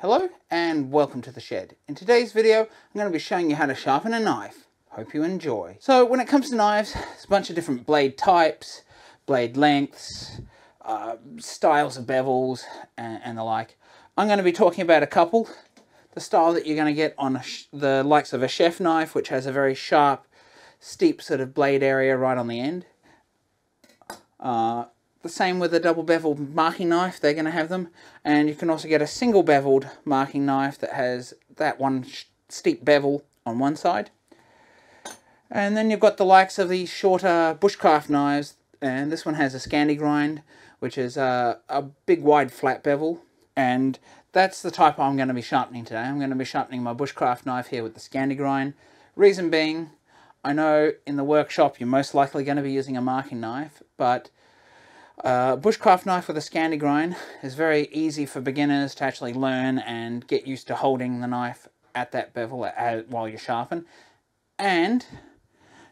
Hello and welcome to the shed. In today's video I'm going to be showing you how to sharpen a knife. Hope you enjoy. So when it comes to knives, there's a bunch of different blade types, blade lengths, styles of bevels and the like. I'm going to be talking about a couple. The style that you're going to get on the likes of a chef knife, which has a very sharp, steep sort of blade area right on the end. The same with a double beveled marking knife, they're going to have them. And you can also get a single beveled marking knife that has that one steep bevel on one side. And then you've got the likes of these shorter bushcraft knives, and this one has a Scandi grind, which is a big wide flat bevel. And that's the type I'm going to be sharpening today. I'm going to be sharpening my bushcraft knife here with the Scandi grind. Reason being, I know in the workshop you're most likely going to be using a marking knife, but bushcraft knife with a Scandi grind is very easy for beginners to actually learn and get used to holding the knife at that bevel while you sharpen. And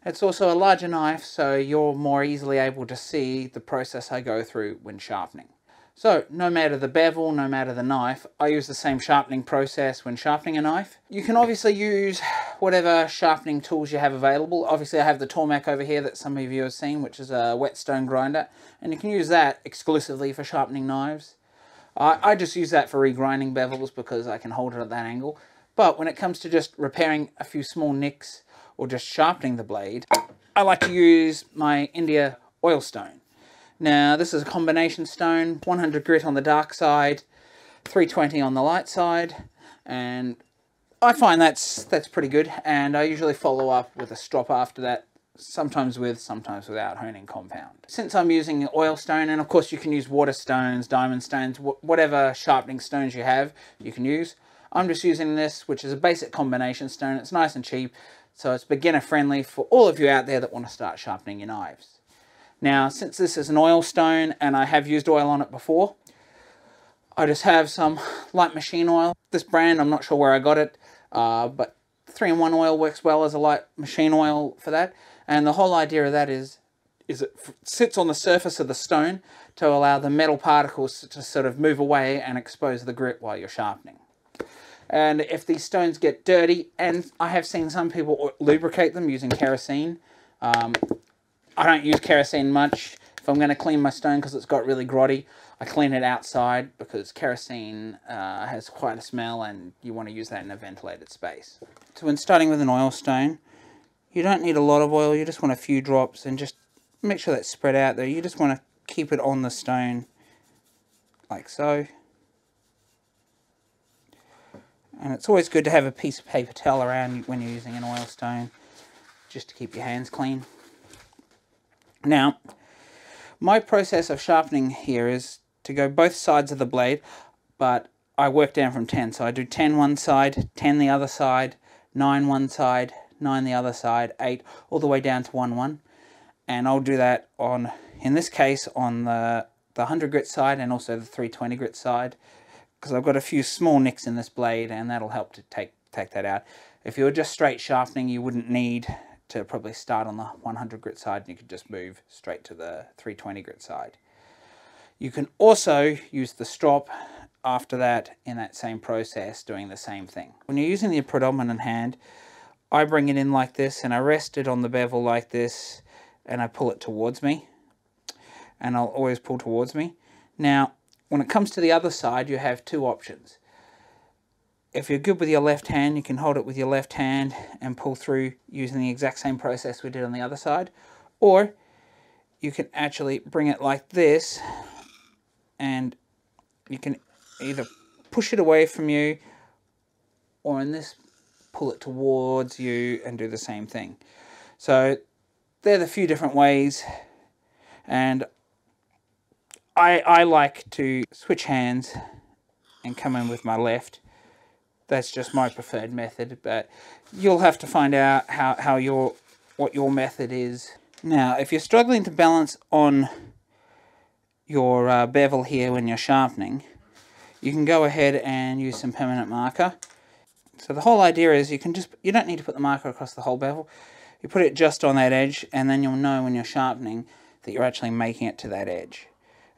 it's also a larger knife, so you're more easily able to see the process I go through when sharpening. So no matter the bevel, no matter the knife, I use the same sharpening process when sharpening a knife. You can obviously use whatever sharpening tools you have available. Obviously I have the Tormek over here that some of you have seen, which is a whetstone grinder, and you can use that exclusively for sharpening knives. I just use that for regrinding bevels because I can hold it at that angle. But when it comes to just repairing a few small nicks or just sharpening the blade, I like to use my India oil stone. Now this is a combination stone, 100 grit on the dark side, 320 on the light side, and I find that's pretty good, and I usually follow up with a strop after that, sometimes with, sometimes without honing compound. Since I'm using oil stone, and of course you can use water stones, diamond stones, whatever sharpening stones you have, you can use. I'm just using this, which is a basic combination stone. It's nice and cheap, so it's beginner friendly for all of you out there that want to start sharpening your knives. Now, since this is an oil stone and I have used oil on it before, I just have some light machine oil. This brand, I'm not sure where I got it, but 3-in-1 oil works well as a light machine oil for that. And the whole idea of that is it sits on the surface of the stone to allow the metal particles to sort of move away and expose the grit while you're sharpening. And if these stones get dirty, and I have seen some people lubricate them using kerosene, I don't use kerosene much. If I'm going to clean my stone because it's got really grotty, I clean it outside because kerosene has quite a smell and you want to use that in a ventilated space. So when starting with an oil stone, you don't need a lot of oil, you just want a few drops, and just make sure that's spread out there. You just want to keep it on the stone like so. And it's always good to have a piece of paper towel around when you're using an oil stone, just to keep your hands clean. Now, my process of sharpening here is to go both sides of the blade, but I work down from 10. So I do 10 one side, 10 the other side, 9 one side, 9 the other side, 8, all the way down to 1-1. And I'll do that on, in this case, on the 100 grit side and also the 320 grit side, because I've got a few small nicks in this blade and that'll help to take that out. If you were just straight sharpening, you wouldn't need to probably start on the 100 grit side, and you could just move straight to the 320 grit side. You can also use the strop after that in that same process, doing the same thing. When you're using the predominant hand, I bring it in like this and I rest it on the bevel like this and I pull it towards me, and I'll always pull towards me. Now when it comes to the other side, you have two options. If you're good with your left hand, you can hold it with your left hand and pull through using the exact same process we did on the other side. Or you can actually bring it like this and you can either push it away from you, or in this, pull it towards you and do the same thing. So they're the few different ways, and I like to switch hands and come in with my left. That's just my preferred method, but you'll have to find out what your method is. Now, if you're struggling to balance on your bevel here when you're sharpening, you can go ahead and use some permanent marker. So the whole idea is you don't need to put the marker across the whole bevel. You put it just on that edge, and then you'll know when you're sharpening that you're actually making it to that edge.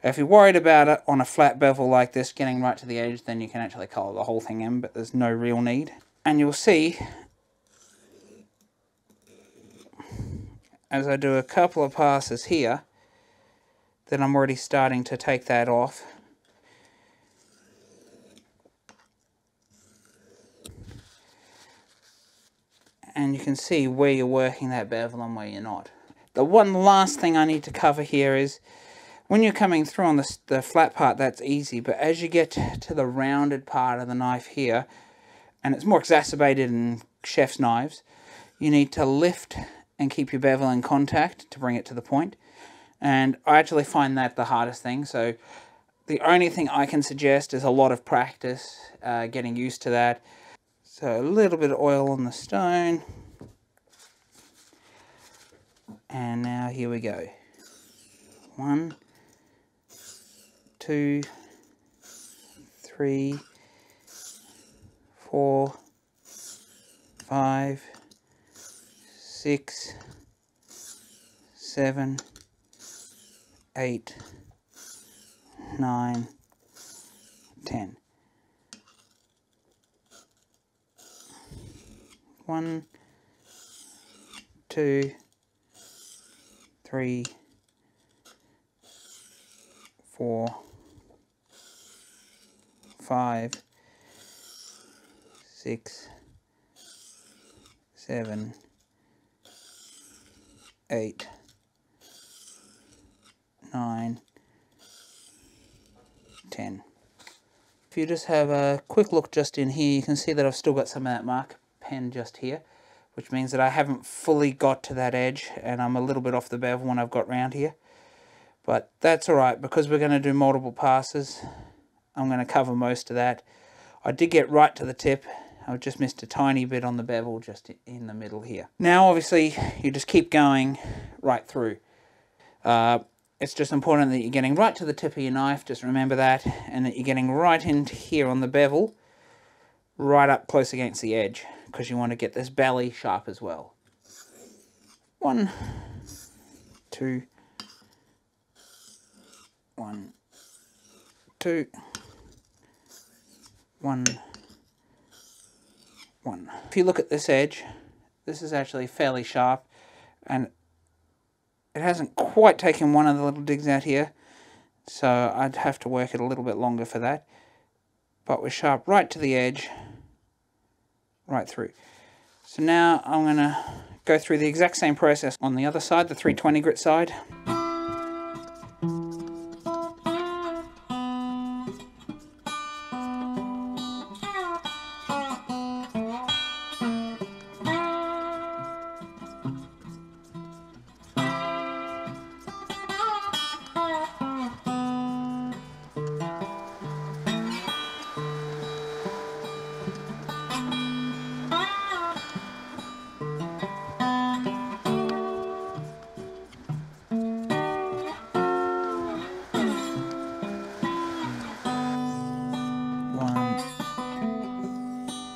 If you're worried about it on a flat bevel like this, getting right to the edge, then you can actually colour the whole thing in, but there's no real need. And you'll see, as I do a couple of passes here, that I'm already starting to take that off. And you can see where you're working that bevel and where you're not. The one last thing I need to cover here is, when you're coming through on the flat part, that's easy, but as you get to the rounded part of the knife here, and it's more exacerbated in chef's knives, you need to lift and keep your bevel in contact to bring it to the point. And I actually find that the hardest thing, so the only thing I can suggest is a lot of practice, getting used to that. So a little bit of oil on the stone. And now here we go. 1, 2, 3, 4, 5, 6, 7, 8, 9, 10. 1, 2, 3, 4, 5, 6, 7, 8, 9, 10. If you just have a quick look just in here, you can see that I've still got some of that mark pen just here, which means that I haven't fully got to that edge and I'm a little bit off the bevel when I've got round here. But that's alright, because we're going to do multiple passes. I'm going to cover most of that. I did get right to the tip. I just missed a tiny bit on the bevel just in the middle here. Now obviously you just keep going right through. It's just important that you're getting right to the tip of your knife, just remember that, and that you're getting right into here on the bevel, right up close against the edge, because you want to get this belly sharp as well. 1, 2, 1, 2, 1, 1. If you look at this edge, this is actually fairly sharp, and it hasn't quite taken one of the little digs out here, so I'd have to work it a little bit longer for that. But we're sharp right to the edge, right through. So now I'm going to go through the exact same process on the other side, the 320 grit side.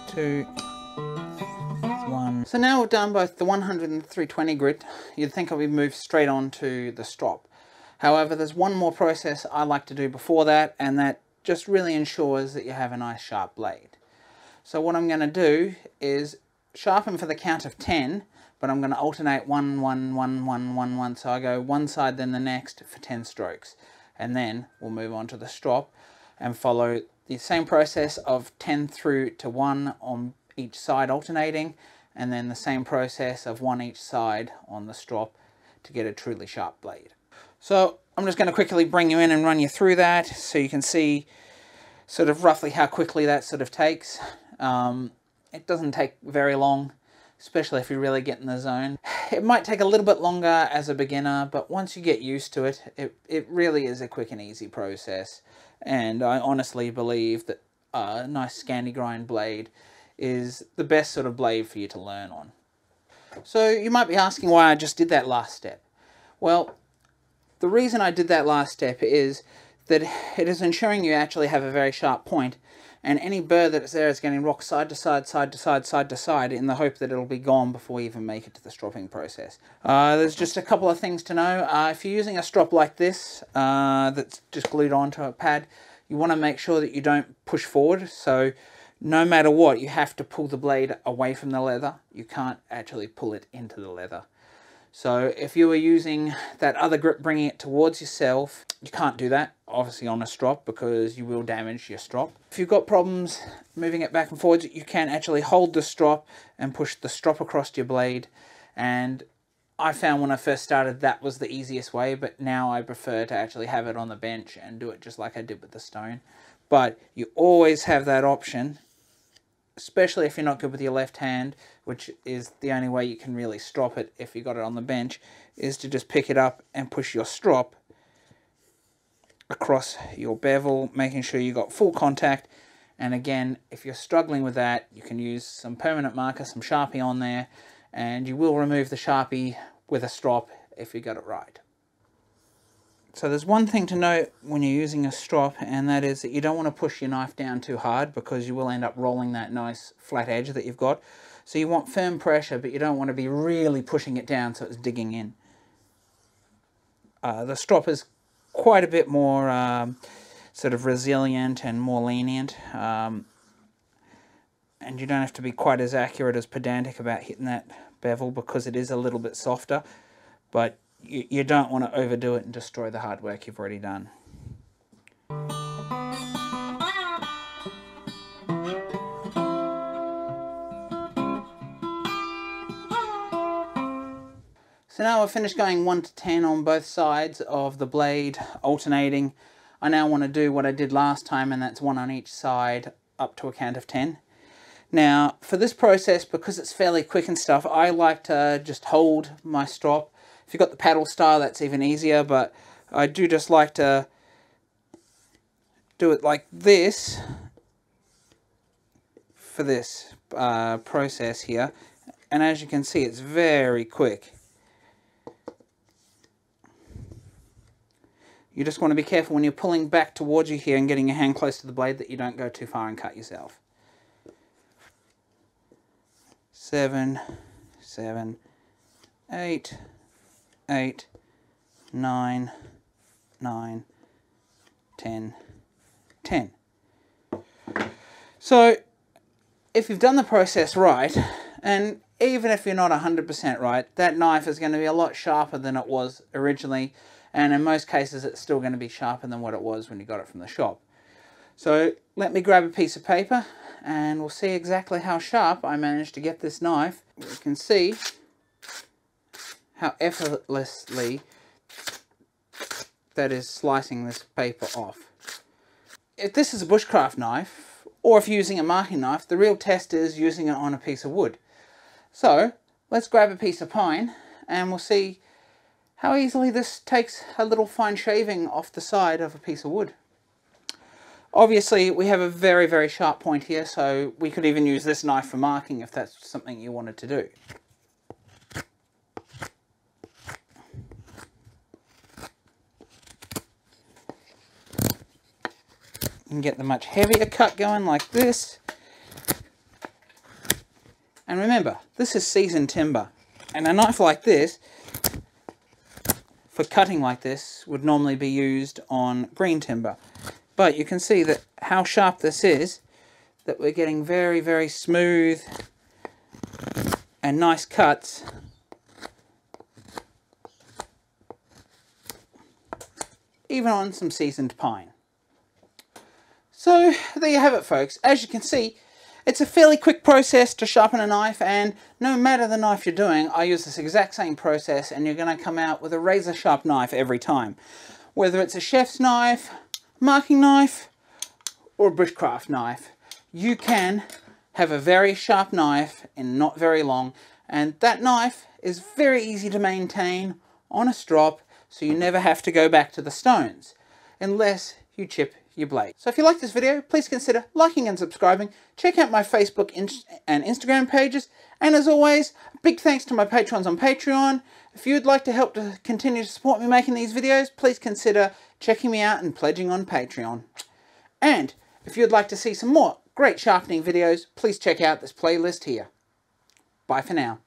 Two, 1. So now we've done both the 100 and the 320 grit. You'd think we'd move straight on to the strop. However, there's one more process I like to do before that, and that just really ensures that you have a nice sharp blade. So what I'm going to do is sharpen for the count of 10, but I'm going to alternate 1, 1, 1, 1, 1, 1. So I go one side then the next for 10 strokes. And then we'll move on to the strop and follow the same process of 10 through to 1 on each side alternating, and then the same process of 1 each side on the strop to get a truly sharp blade. So I'm just going to quickly bring you in and run you through that so you can see sort of roughly how quickly that sort of takes. It doesn't take very long, especially if you really get in the zone. It might take a little bit longer as a beginner, but once you get used to it, it really is a quick and easy process. And I honestly believe that a nice Scandi grind blade is the best sort of blade for you to learn on. So you might be asking why I just did that last step. Well, the reason I did that last step is that it is ensuring you actually have a very sharp point, and any burr that's there is getting rocked side to side, side to side, side to side, in the hope that it'll be gone before we even make it to the stropping process. There's just a couple of things to know. If you're using a strop like this that's just glued onto a pad, you want to make sure that you don't push forward. So no matter what, you have to pull the blade away from the leather. You can't actually pull it into the leather. So if you were using that other grip, bringing it towards yourself, you can't do that, obviously, on a strop, because you will damage your strop. If you've got problems moving it back and forwards, you can actually hold the strop and push the strop across your blade. And I found when I first started that was the easiest way, but now I prefer to actually have it on the bench and do it just like I did with the stone. But you always have that option, especially if you're not good with your left hand, which is the only way you can really strop it if you got it on the bench, is to just pick it up and push your strop across your bevel, making sure you got full contact. And again, if you're struggling with that, you can use some permanent marker, some Sharpie on there, and you will remove the Sharpie with a strop if you got it right. So there's one thing to note when you're using a strop, and that is that you don't want to push your knife down too hard, because you will end up rolling that nice flat edge that you've got. So you want firm pressure, but you don't want to be really pushing it down so it's digging in. The strop is quite a bit more sort of resilient and more lenient, and you don't have to be quite as accurate as pedantic about hitting that bevel, because it is a little bit softer, but you don't want to overdo it and destroy the hard work you've already done. So now I've finished going 1 to 10 on both sides of the blade, alternating. I now want to do what I did last time, and that's 1 on each side up to a count of 10. Now for this process, because it's fairly quick and stuff, I like to just hold my strop. If you've got the paddle style, that's even easier, but I do just like to do it like this for this process here. And as you can see, it's very quick. You just want to be careful when you're pulling back towards you here and getting your hand close to the blade that you don't go too far and cut yourself. 7, 7, 8, 8, 9, 9, 10, 10. So if you've done the process right, and even if you're not 100% right, that knife is going to be a lot sharper than it was originally, and in most cases it's still going to be sharper than what it was when you got it from the shop. So let me grab a piece of paper and we'll see exactly how sharp I managed to get this knife. You can see how effortlessly that is slicing this paper off. If this is a bushcraft knife, or if you're using a marking knife, the real test is using it on a piece of wood. So let's grab a piece of pine and we'll see how easily this takes a little fine shaving off the side of a piece of wood. Obviously we have a very, very sharp point here, so we could even use this knife for marking if that's something you wanted to do. You can get the much heavier cut going like this. And remember, this is seasoned timber, and a knife like this, for cutting like this, would normally be used on green timber. But you can see that how sharp this is, that we're getting very, very smooth and nice cuts. Even on some seasoned pine. So there you have it, folks. As you can see, it's a fairly quick process to sharpen a knife, and no matter the knife you're doing, I use this exact same process and you're going to come out with a razor sharp knife every time. Whether it's a chef's knife, marking knife, or a bushcraft knife, you can have a very sharp knife and not very long, and that knife is very easy to maintain on a strop, so you never have to go back to the stones unless you chip your blade. So if you like this video, please consider liking and subscribing. Check out my Facebook and Instagram pages, and as always, big thanks to my patrons on Patreon. If you'd like to help to continue to support me making these videos, please consider checking me out and pledging on Patreon. And If you'd like to see some more great sharpening videos, please check out this playlist here. Bye for now.